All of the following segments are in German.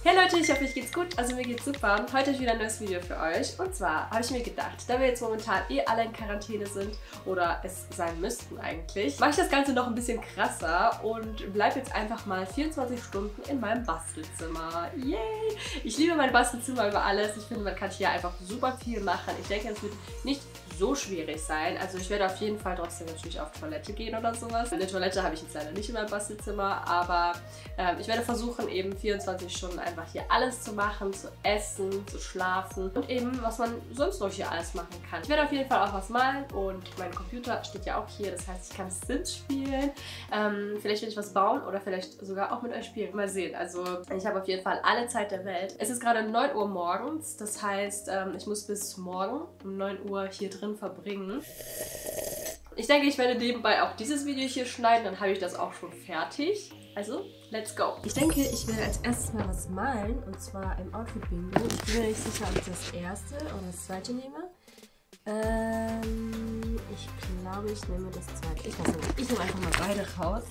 Hey Leute, ich hoffe, euch geht's gut. Also mir geht's super. Heute ist wieder ein neues Video für euch. Und zwar habe ich mir gedacht, da wir jetzt momentan alle in Quarantäne sind oder es sein müssten eigentlich, mache ich das Ganze noch ein bisschen krasser und bleibe jetzt einfach mal 24 Stunden in meinem Bastelzimmer. Yay! Ich liebe mein Bastelzimmer über alles. Ich finde, man kann hier einfach super viel machen. Ich denke, es wird nicht so schwierig sein. Also ich werde auf jeden Fall trotzdem natürlich auf Toilette gehen oder sowas. Eine Toilette habe ich jetzt leider nicht in meinem Bastelzimmer, aber ich werde versuchen, eben 24 Stunden einfach hier alles zu machen, zu essen, zu schlafen und eben, was man sonst noch hier alles machen kann. Ich werde auf jeden Fall auch was malen und mein Computer steht ja auch hier, das heißt, ich kann Sims spielen. Vielleicht werde ich was bauen oder vielleicht sogar auch mit euch spielen. Mal sehen. Also ich habe auf jeden Fall alle Zeit der Welt. Es ist gerade 9 Uhr morgens, das heißt, ich muss bis morgen um 9 Uhr hier drin verbringen. Ich denke, ich werde nebenbei auch dieses Video hier schneiden, dann habe ich das auch schon fertig. Also, let's go! Ich denke, ich werde als erstes mal was malen, und zwar im Outfit-Bingo. Ich bin mir nicht sicher, ob ich das erste oder das zweite nehme. Ich glaube, ich nehme das zweite. Ich weiß nicht. Ich nehme einfach mal beide raus.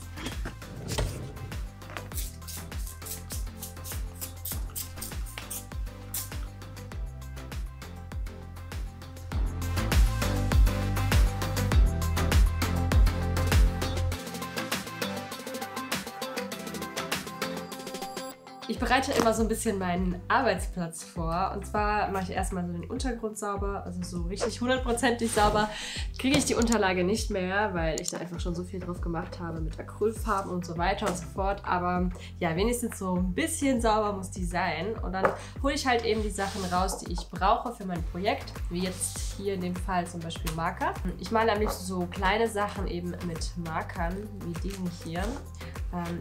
Ich bereite immer so ein bisschen meinen Arbeitsplatz vor, und zwar mache ich erstmal so den Untergrund sauber, also so richtig 100%ig sauber kriege ich die Unterlage nicht mehr, weil ich da einfach schon so viel drauf gemacht habe mit Acrylfarben und so weiter und so fort, aber ja, wenigstens so ein bisschen sauber muss die sein, und dann hole ich halt eben die Sachen raus, die ich brauche für mein Projekt, wie jetzt hier in dem Fall zum Beispiel Marker. Ich male am liebsten so kleine Sachen eben mit Markern, wie diesen hier.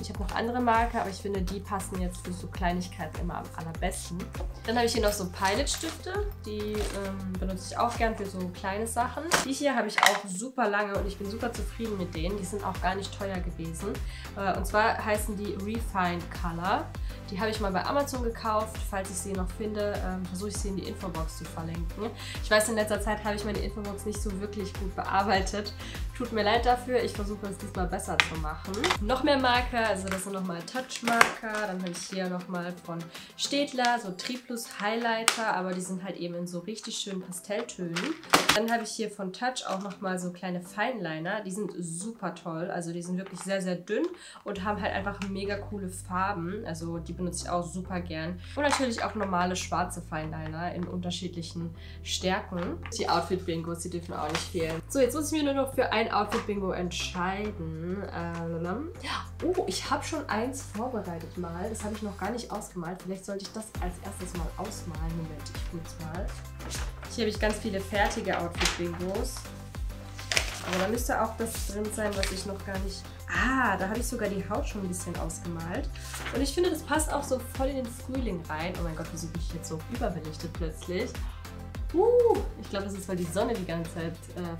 Ich habe noch andere Marker, aber ich finde, die passen jetzt für so Kleinigkeiten immer am allerbesten. Dann habe ich hier noch so Pilot-Stifte, die benutze ich auch gern für so kleine Sachen. Die hier habe ich auch super lange und ich bin super zufrieden mit denen. Die sind auch gar nicht teuer gewesen. Und zwar heißen die Refined Color. Die habe ich mal bei Amazon gekauft. Falls ich sie noch finde, versuche ich sie in die Infobox zu verlinken. Ich weiß, in letzter Zeit habe ich meine Infobox nicht so wirklich gut bearbeitet. Tut mir leid dafür, ich versuche es diesmal besser zu machen. Noch mehr Marker, also das sind nochmal Touch-Marker. Dann habe ich hier nochmal von Staedtler so Triplus Highlighter, aber die sind halt eben in so richtig schönen Pastelltönen. Dann habe ich hier von Touch auch nochmal so kleine Fineliner. Die sind super toll, also die sind wirklich sehr, sehr dünn und haben halt einfach mega coole Farben. Also die benutze ich auch super gern. Und natürlich auch normale schwarze Fineliner in unterschiedlichen Stärken. Die Outfit-Bingos, die dürfen auch nicht fehlen. So, jetzt muss ich mir nur noch für ein Outfit-Bingo entscheiden. Oh, ich habe schon eins vorbereitet mal. Das habe ich noch gar nicht ausgemalt. Vielleicht sollte ich das als erstes mal ausmalen. Moment, ich hol's mal. Hier habe ich ganz viele fertige Outfit-Bingos. Aber da müsste auch das drin sein, was ich noch gar nicht... Ah, da habe ich sogar die Haut schon ein bisschen ausgemalt. Und ich finde, das passt auch so voll in den Frühling rein. Oh mein Gott, wieso bin ich jetzt so überbelichtet plötzlich? Ich glaube, das ist, weil die Sonne die ganze Zeit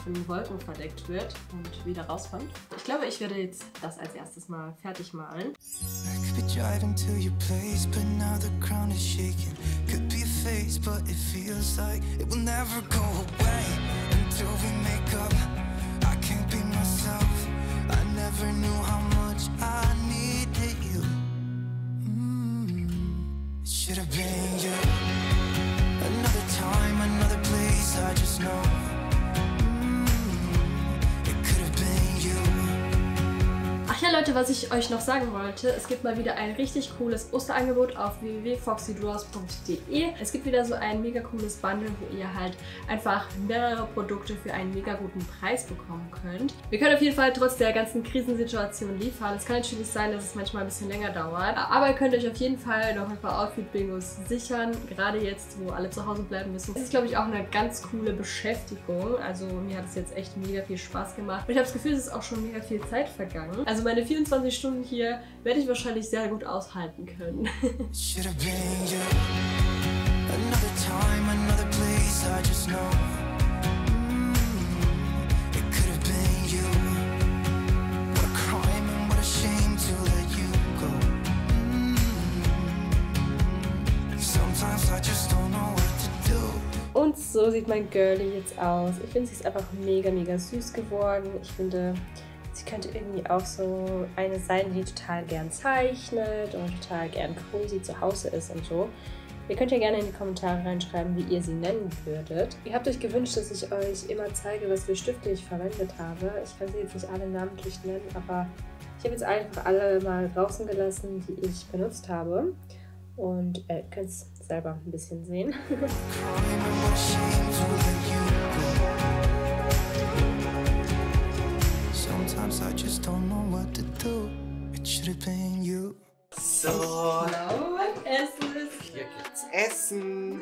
von den Wolken verdeckt wird und wieder rauskommt. Ich glaube, ich werde jetzt das als erstes mal fertig malen. Ach ja Leute, was ich euch noch sagen wollte, es gibt mal wieder ein richtig cooles Osterangebot auf www.foxydrawers.de. Es gibt wieder so ein mega cooles Bundle, wo ihr halt einfach mehrere Produkte für einen mega guten Preis bekommen könnt. Wir können auf jeden Fall trotz der ganzen Krisensituation liefern. Es kann natürlich sein, dass es manchmal ein bisschen länger dauert, aber ihr könnt euch auf jeden Fall noch ein paar Outfit-Bingos sichern, gerade jetzt, wo alle zu Hause bleiben müssen. Das ist, glaube ich, auch eine ganz coole Beschäftigung. Also mir hat es jetzt echt mega viel Spaß gemacht. Und ich habe das Gefühl, es ist auch schon mega viel Zeit vergangen. Also meine 24 Stunden hier werde ich wahrscheinlich sehr gut aushalten können. Und so sieht mein Girlie jetzt aus. Ich finde, sie ist einfach mega, mega süß geworden. Ich finde, Sie könnte irgendwie auch so eine sein, die total gern zeichnet und total gern cozy zu Hause ist und so. Ihr könnt ja gerne in die Kommentare reinschreiben, wie ihr sie nennen würdet. Ihr habt euch gewünscht, dass ich euch immer zeige, was für Stifte ich verwendet habe. Ich kann sie jetzt nicht alle namentlich nennen, aber ich habe jetzt einfach alle mal draußen gelassen, die ich benutzt habe. Und ihr könnt es selber ein bisschen sehen. So, hier gibt's Essen.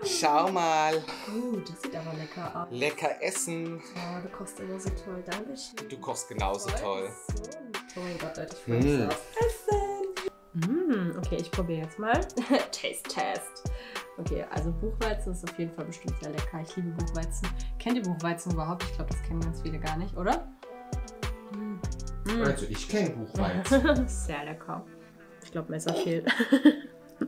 Schau mal. Das sieht aber lecker aus. Lecker Essen. Oh, du kochst immer so toll. Dankeschön. Du kochst genauso toll. Oh mein Gott, Leute, ich freue mich auf Essen. Okay, ich probiere jetzt mal. Taste Test. Okay, also Buchweizen ist auf jeden Fall bestimmt sehr lecker. Ich liebe Buchweizen. Kennt ihr Buchweizen überhaupt? Ich glaube, das kennen ganz viele gar nicht, oder? Also ich kenne Buchweizen. Sehr lecker. Ich glaube, Messer fehlt.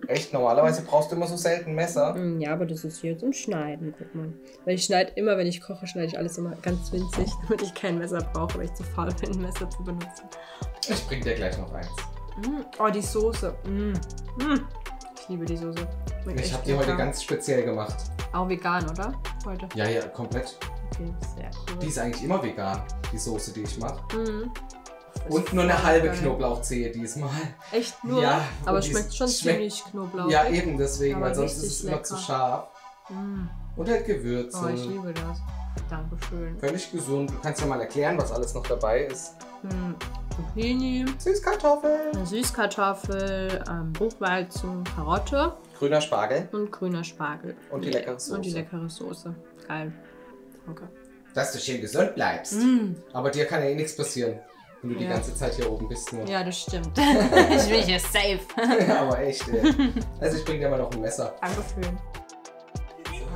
Echt? Normalerweise brauchst du immer so selten Messer. Ja, aber das ist hier zum Schneiden, guck mal. Weil ich schneide immer, wenn ich koche, schneide ich alles immer ganz winzig, damit ich kein Messer brauche, weil ich zu faul bin, ein Messer zu benutzen. Ich bring dir gleich noch eins. Oh, die Soße. Ich liebe die Soße. Ich habe die heute ganz speziell gemacht. Auch vegan, oder? Heute? Ja, ja, komplett. Okay, sehr cool. Die ist eigentlich immer vegan, die Soße, die ich mache. Und nur eine halbe Knoblauchzehe diesmal. Echt nur? Ja, aber es schmeckt schon ziemlich knoblauchig. Ja, eben deswegen, aber weil sonst ist es immer lecker. zu scharf. Und halt Gewürze. Oh, ich liebe das. Dankeschön. Völlig gesund. Du kannst ja mal erklären, was alles noch dabei ist. Zucchini, Süßkartoffeln. eine Süßkartoffel, Buchweizen, Karotte Grüner Spargel. und grüner Spargel. Und die leckere Soße. Und die leckere Soße. Geil. Danke. Dass du schön gesund bleibst. Aber dir kann ja eh nichts passieren, wenn du die ganze Zeit hier oben bist. Nur. Ja, das stimmt. Ich bin hier safe. Ja, aber echt, ey. Also ich bring dir mal noch ein Messer. Dankeschön.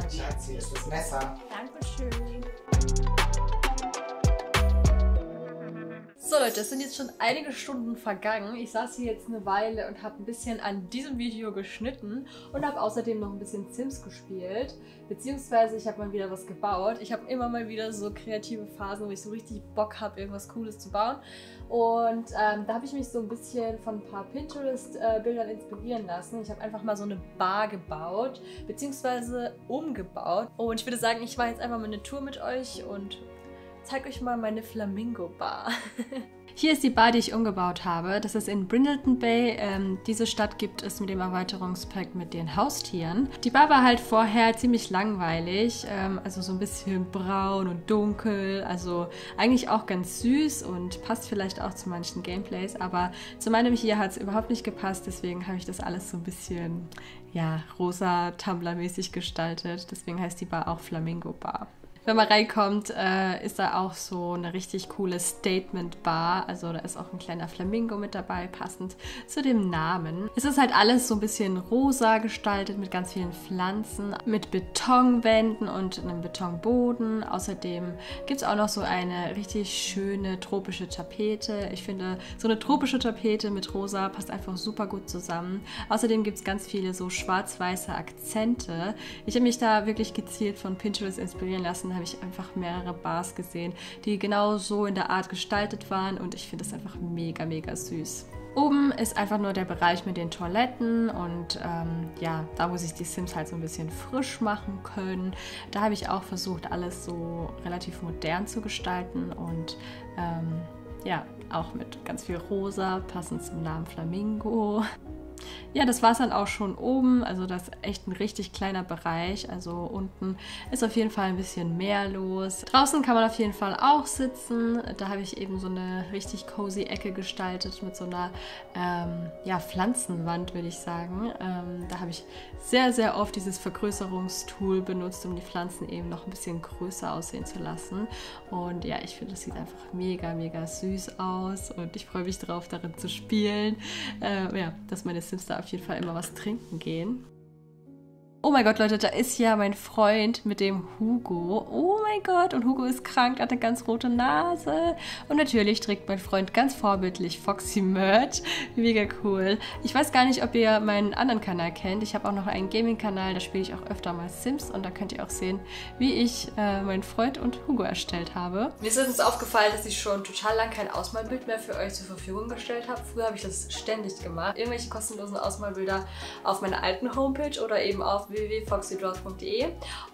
So, Schatz, hier ist das Messer. Dankeschön. So Leute, es sind jetzt schon einige Stunden vergangen. Ich saß hier jetzt eine Weile und habe ein bisschen an diesem Video geschnitten und habe außerdem noch ein bisschen Sims gespielt. Beziehungsweise ich habe mal wieder was gebaut. Ich habe immer mal wieder so kreative Phasen, wo ich so richtig Bock habe, irgendwas Cooles zu bauen. Und da habe ich mich so ein bisschen von ein paar Pinterest-Bildern inspirieren lassen. Ich habe einfach mal so eine Bar gebaut, beziehungsweise umgebaut. Und ich würde sagen, ich mache jetzt einfach mal eine Tour mit euch und zeige euch mal meine Flamingo-Bar. Hier ist die Bar, die ich umgebaut habe. Das ist in Brindleton Bay. Diese Stadt gibt es mit dem Erweiterungspack mit den Haustieren. Die Bar war halt vorher ziemlich langweilig, also so ein bisschen braun und dunkel, also eigentlich auch ganz süß und passt vielleicht auch zu manchen Gameplays, aber zu meinem hier hat es überhaupt nicht gepasst, deswegen habe ich das alles so ein bisschen, ja, rosa Tumblr-mäßig gestaltet. Deswegen heißt die Bar auch Flamingo Bar. Wenn man reinkommt, ist da auch so eine richtig coole Statement-Bar. Also da ist auch ein kleiner Flamingo mit dabei, passend zu dem Namen. Es ist halt alles so ein bisschen rosa gestaltet mit ganz vielen Pflanzen, mit Betonwänden und einem Betonboden. Außerdem gibt es auch noch so eine richtig schöne tropische Tapete. Ich finde, so eine tropische Tapete mit rosa passt einfach super gut zusammen. Außerdem gibt es ganz viele so schwarz-weiße Akzente. Ich habe mich da wirklich gezielt von Pinterest inspirieren lassen. Habe ich einfach mehrere Bars gesehen, die genau so in der Art gestaltet waren und ich finde es einfach mega, mega süß. Oben ist einfach nur der Bereich mit den Toiletten und ja, da wo sich die Sims halt so ein bisschen frisch machen können. Da habe ich auch versucht, alles so relativ modern zu gestalten und ja, auch mit ganz viel Rosa, passend zum Namen Flamingo. Ja, das war es dann auch schon oben, also das ist echt ein richtig kleiner Bereich, also unten ist auf jeden Fall ein bisschen mehr los. Draußen kann man auf jeden Fall auch sitzen, da habe ich eben so eine richtig cozy Ecke gestaltet mit so einer ja, Pflanzenwand, würde ich sagen. Da habe ich sehr, sehr oft dieses Vergrößerungstool benutzt, um die Pflanzen eben noch ein bisschen größer aussehen zu lassen. Und ja, ich finde, das sieht einfach mega, mega süß aus und ich freue mich drauf, darin zu spielen. Ja, dass meine Sims da auf jeden Fall immer was trinken gehen. Oh mein Gott, Leute, da ist ja mein Freund mit dem Hugo. Oh mein Gott, und Hugo ist krank, hat eine ganz rote Nase. Und natürlich trägt mein Freund ganz vorbildlich Foxy Merch. Mega cool. Ich weiß gar nicht, ob ihr meinen anderen Kanal kennt. Ich habe auch noch einen Gaming-Kanal, da spiele ich auch öfter mal Sims. Und da könnt ihr auch sehen, wie ich meinen Freund und Hugo erstellt habe. Mir ist jetzt aufgefallen, dass ich schon total lang kein Ausmalbild mehr für euch zur Verfügung gestellt habe. Früher habe ich das ständig gemacht. Irgendwelche kostenlosen Ausmalbilder auf meiner alten Homepage oder eben auf www.foxydraws.de.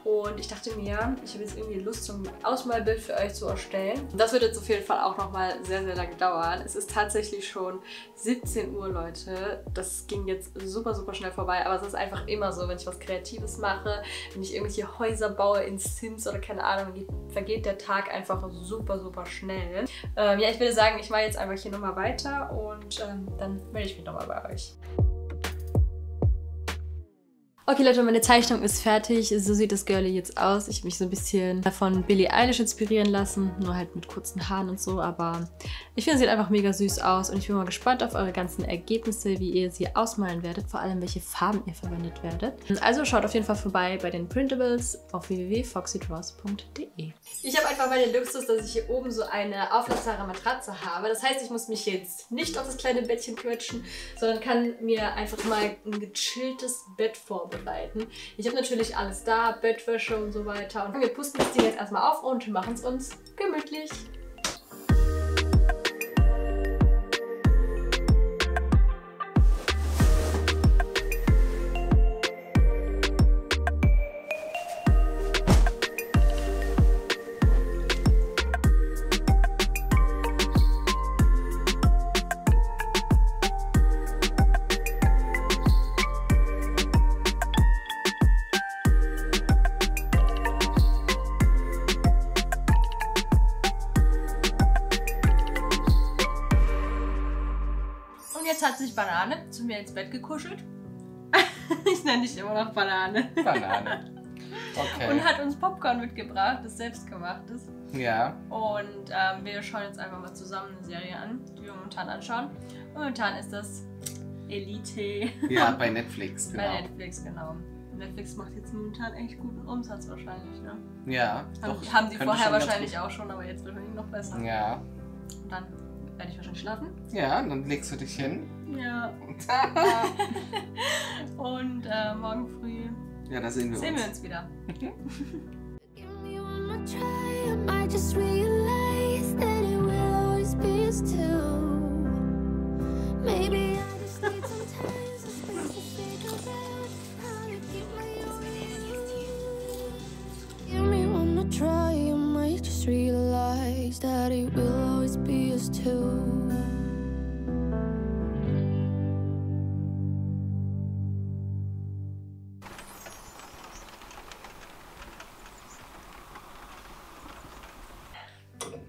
Und ich dachte mir, ich habe jetzt irgendwie Lust, so ein Ausmalbild für euch zu erstellen. Das wird jetzt auf jeden Fall auch nochmal sehr, sehr lange dauern. Es ist tatsächlich schon 17 Uhr, Leute. Das ging jetzt super, super schnell vorbei. Aber es ist einfach immer so, wenn ich was Kreatives mache, wenn ich irgendwelche Häuser baue in Sims oder keine Ahnung, vergeht der Tag einfach super, super schnell. Ja, ich würde sagen, ich mache jetzt einfach hier nochmal weiter und dann melde ich mich nochmal bei euch. Okay Leute, meine Zeichnung ist fertig. So sieht das Girlie jetzt aus. Ich habe mich so ein bisschen von Billie Eilish inspirieren lassen, nur halt mit kurzen Haaren und so, aber ich finde, es sieht einfach mega süß aus und ich bin mal gespannt auf eure ganzen Ergebnisse, wie ihr sie ausmalen werdet, vor allem welche Farben ihr verwendet werdet. Also schaut auf jeden Fall vorbei bei den Printables auf www.foxydraws.de. Ich habe einfach mal den Luxus, dass ich hier oben so eine auflassbare Matratze habe. Das heißt, ich muss mich jetzt nicht auf das kleine Bettchen quetschen, sondern kann mir einfach mal ein gechilltes Bett vorbereiten. Ich habe natürlich alles da, Bettwäsche und so weiter. Und wir pusten das Ding jetzt erstmal auf und machen es uns gemütlich. Jetzt hat sich Banane zu mir ins Bett gekuschelt. Ich nenne dich immer noch Banane. Banane. Okay. Und hat uns Popcorn mitgebracht, das selbstgemachtes. Ja. Und wir schauen jetzt einfach mal zusammen eine Serie an, die wir momentan anschauen. Momentan ist das Elite. Ja, bei Netflix, genau. Bei Netflix, genau. Netflix macht jetzt momentan echt guten Umsatz wahrscheinlich, ne? Ja. Haben die vorher wahrscheinlich auch schon, aber jetzt wahrscheinlich noch besser. Ja. Und dann werde ich wahrscheinlich schlafen. Ja, dann legst du dich hin. Ja. Und morgen früh ja, da sehen wir uns wieder.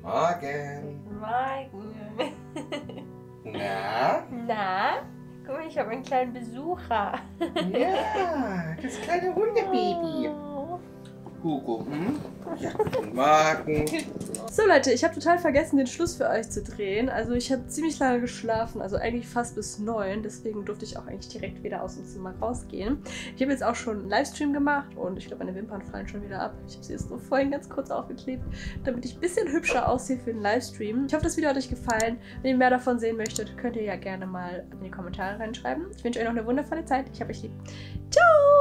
Morgen. Morgen. Na? Na? Guck mal, ich habe einen kleinen Besucher. Ja, das kleine Hundebaby. Oh. Hugo, Ja, guten Morgen. So Leute, ich habe total vergessen, den Schluss für euch zu drehen. Also ich habe ziemlich lange geschlafen, also eigentlich fast bis 9. Deswegen durfte ich auch eigentlich direkt wieder aus dem Zimmer rausgehen. Ich habe jetzt auch schon einen Livestream gemacht und ich glaube, meine Wimpern fallen schon wieder ab. Ich habe sie jetzt nur vorhin ganz kurz aufgeklebt, damit ich ein bisschen hübscher aussehe für den Livestream. Ich hoffe, das Video hat euch gefallen. Wenn ihr mehr davon sehen möchtet, könnt ihr ja gerne mal in die Kommentare reinschreiben. Ich wünsche euch noch eine wundervolle Zeit. Ich habe euch lieb. Ciao!